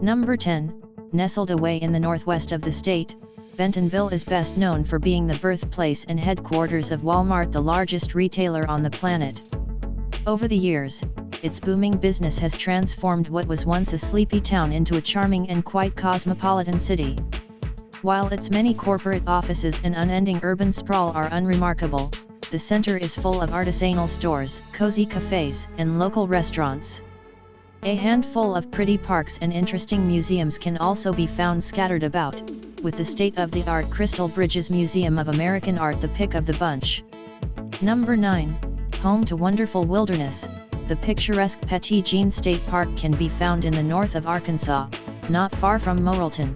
Number 10, nestled away in the northwest of the state, Bentonville is best known for being the birthplace and headquarters of Walmart, the largest retailer on the planet. Over the years, its booming business has transformed what was once a sleepy town into a charming and quite cosmopolitan city. While its many corporate offices and unending urban sprawl are unremarkable, the center is full of artisanal stores, cozy cafes, and local restaurants. A handful of pretty parks and interesting museums can also be found scattered about, with the state-of-the-art Crystal Bridges Museum of American Art the pick of the bunch. Number 9, home to wonderful wilderness, the picturesque Petit Jean State Park can be found in the north of Arkansas, not far from Morrilton.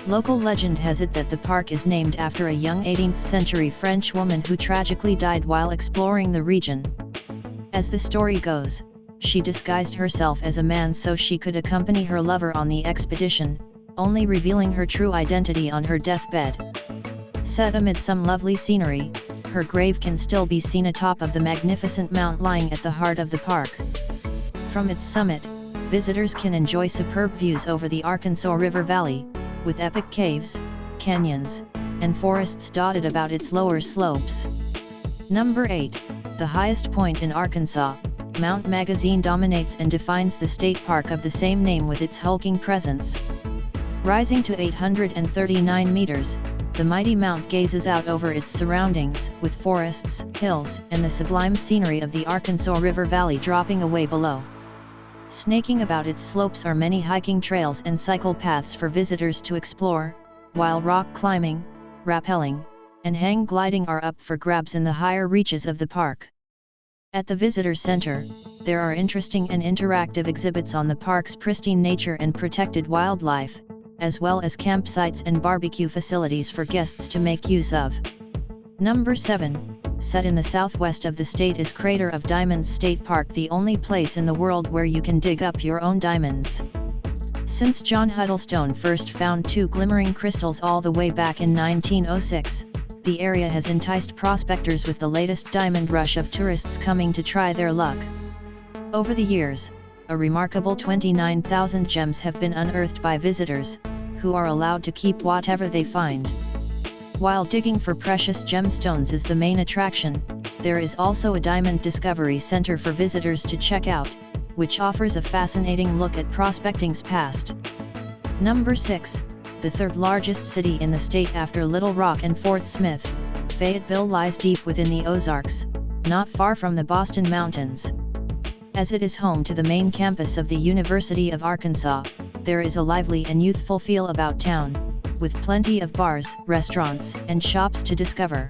Local legend has it that the park is named after a young 18th-century French woman who tragically died while exploring the region. As the story goes, she disguised herself as a man so she could accompany her lover on the expedition, only revealing her true identity on her deathbed. Set amid some lovely scenery, her grave can still be seen atop of the magnificent mount lying at the heart of the park. From its summit, visitors can enjoy superb views over the Arkansas River Valley, with epic caves, canyons, and forests dotted about its lower slopes. Number 8, the highest point in Arkansas, Mount Magazine dominates and defines the state park of the same name with its hulking presence. Rising to 839 meters, the mighty mount gazes out over its surroundings, with forests, hills, and the sublime scenery of the Arkansas River Valley dropping away below. Snaking about its slopes are many hiking trails and cycle paths for visitors to explore, while rock climbing, rappelling, and hang gliding are up for grabs in the higher reaches of the park. At the visitor center, there are interesting and interactive exhibits on the park's pristine nature and protected wildlife, as well as campsites and barbecue facilities for guests to make use of. Number 7, set in the southwest of the state is Crater of Diamonds State Park, the only place in the world where you can dig up your own diamonds. Since John Huddlestone first found 2 glimmering crystals all the way back in 1906, the area has enticed prospectors with the latest diamond rush of tourists coming to try their luck. Over the years, a remarkable 29,000 gems have been unearthed by visitors, who are allowed to keep whatever they find. While digging for precious gemstones is the main attraction, there is also a Diamond Discovery Center for visitors to check out, which offers a fascinating look at prospecting's past. Number 6, the third largest city in the state after Little Rock and Fort Smith, Fayetteville lies deep within the Ozarks, not far from the Boston Mountains. As it is home to the main campus of the University of Arkansas, there is a lively and youthful feel about town, with plenty of bars, restaurants, and shops to discover.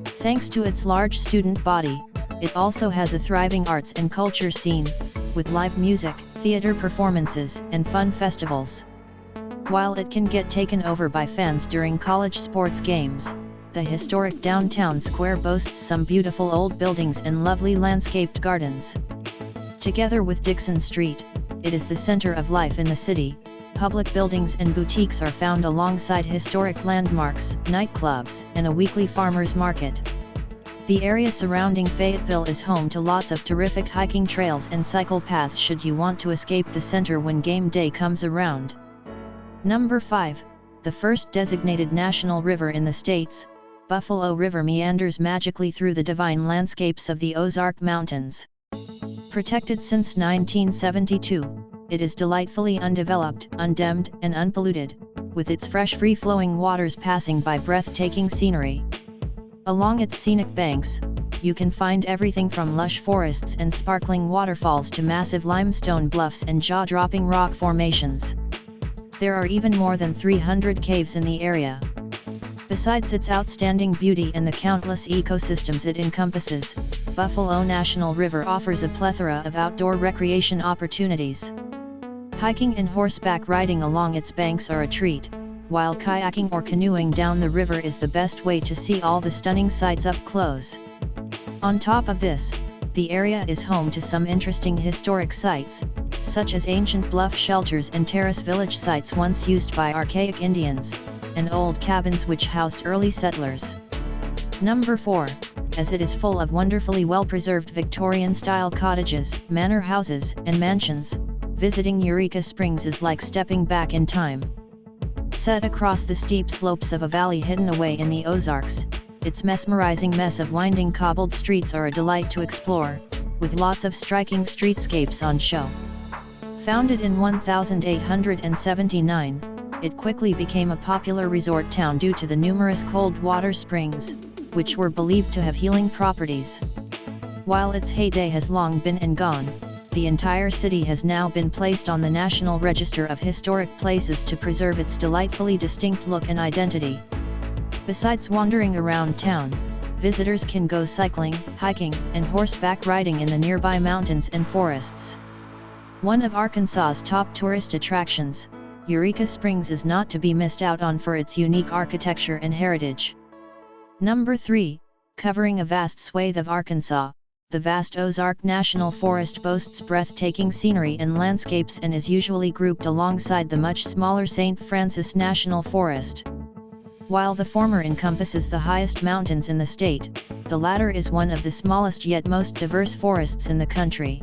Thanks to its large student body, it also has a thriving arts and culture scene, with live music, theater performances, and fun festivals. While it can get taken over by fans during college sports games, the historic downtown square boasts some beautiful old buildings and lovely landscaped gardens. Together with Dixon Street, it is the center of life in the city. Public buildings and boutiques are found alongside historic landmarks, nightclubs, and a weekly farmers market. The area surrounding Fayetteville is home to lots of terrific hiking trails and cycle paths should you want to escape the center when game day comes around. Number 5, the first designated national river in the states, Buffalo River meanders magically through the divine landscapes of the Ozark Mountains. Protected since 1972, it is delightfully undeveloped, undammed, and unpolluted, with its fresh free-flowing waters passing by breathtaking scenery. Along its scenic banks, you can find everything from lush forests and sparkling waterfalls to massive limestone bluffs and jaw-dropping rock formations. There are even more than 300 caves in the area. Besides its outstanding beauty and the countless ecosystems it encompasses, Buffalo National River offers a plethora of outdoor recreation opportunities. Hiking and horseback riding along its banks are a treat, while kayaking or canoeing down the river is the best way to see all the stunning sights up close. On top of this, the area is home to some interesting historic sites, such as ancient bluff shelters and terrace village sites once used by archaic Indians, and old cabins which housed early settlers. Number 4, as it is full of wonderfully well-preserved Victorian-style cottages, manor houses, and mansions, visiting Eureka Springs is like stepping back in time. Set across the steep slopes of a valley hidden away in the Ozarks, its mesmerizing mess of winding cobbled streets are a delight to explore, with lots of striking streetscapes on show. Founded in 1879, it quickly became a popular resort town due to the numerous cold water springs, which were believed to have healing properties. While its heyday has long been and gone, the entire city has now been placed on the National Register of Historic Places to preserve its delightfully distinct look and identity. Besides wandering around town, visitors can go cycling, hiking, and horseback riding in the nearby mountains and forests. One of Arkansas's top tourist attractions, Eureka Springs is not to be missed out on for its unique architecture and heritage. Number 3, covering a vast swathe of Arkansas, the vast Ozark National Forest boasts breathtaking scenery and landscapes and is usually grouped alongside the much smaller St. Francis National Forest. While the former encompasses the highest mountains in the state, the latter is one of the smallest yet most diverse forests in the country.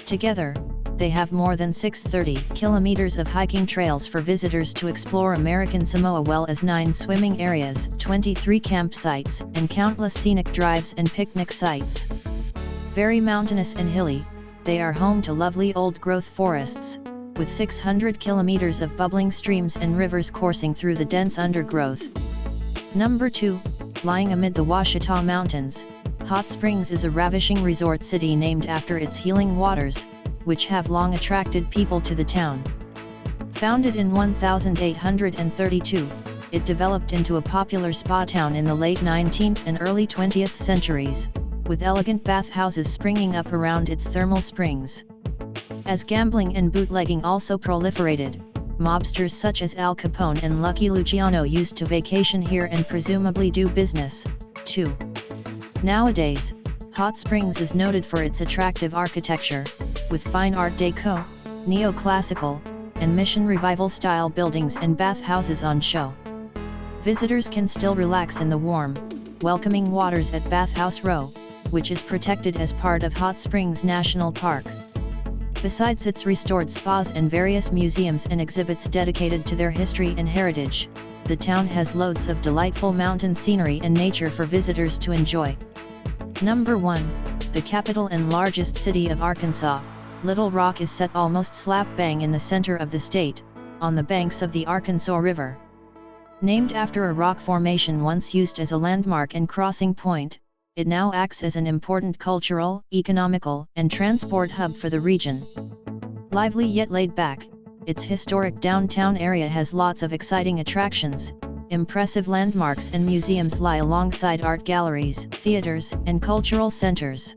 Together, they have more than 630 kilometers of hiking trails for visitors to explore American Samoa, well as 9 swimming areas, 23 campsites, and countless scenic drives and picnic sites. Very mountainous and hilly, they are home to lovely old-growth forests, with 600 kilometers of bubbling streams and rivers coursing through the dense undergrowth. Number 2, lying amid the Ouachita Mountains, Hot Springs is a ravishing resort city named after its healing waters, which have long attracted people to the town. Founded in 1832, it developed into a popular spa town in the late 19th and early 20th centuries, with elegant bathhouses springing up around its thermal springs. As gambling and bootlegging also proliferated, mobsters such as Al Capone and Lucky Luciano used to vacation here and presumably do business, too. Nowadays, Hot Springs is noted for its attractive architecture, with fine Art Deco, neoclassical, and Mission Revival-style buildings and bathhouses on show. Visitors can still relax in the warm, welcoming waters at Bathhouse Row, which is protected as part of Hot Springs National Park. Besides its restored spas and various museums and exhibits dedicated to their history and heritage, the town has loads of delightful mountain scenery and nature for visitors to enjoy. Number 1, the capital and largest city of Arkansas, Little Rock is set almost slap bang in the center of the state, on the banks of the Arkansas River. Named after a rock formation once used as a landmark and crossing point, it now acts as an important cultural, economical, and transport hub for the region. Lively yet laid back, its historic downtown area has lots of exciting attractions, impressive landmarks and museums lie alongside art galleries, theaters, and cultural centers.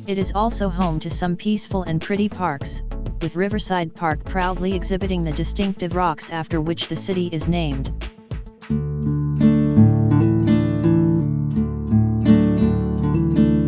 It is also home to some peaceful and pretty parks, with Riverside Park proudly exhibiting the distinctive rocks after which the city is named.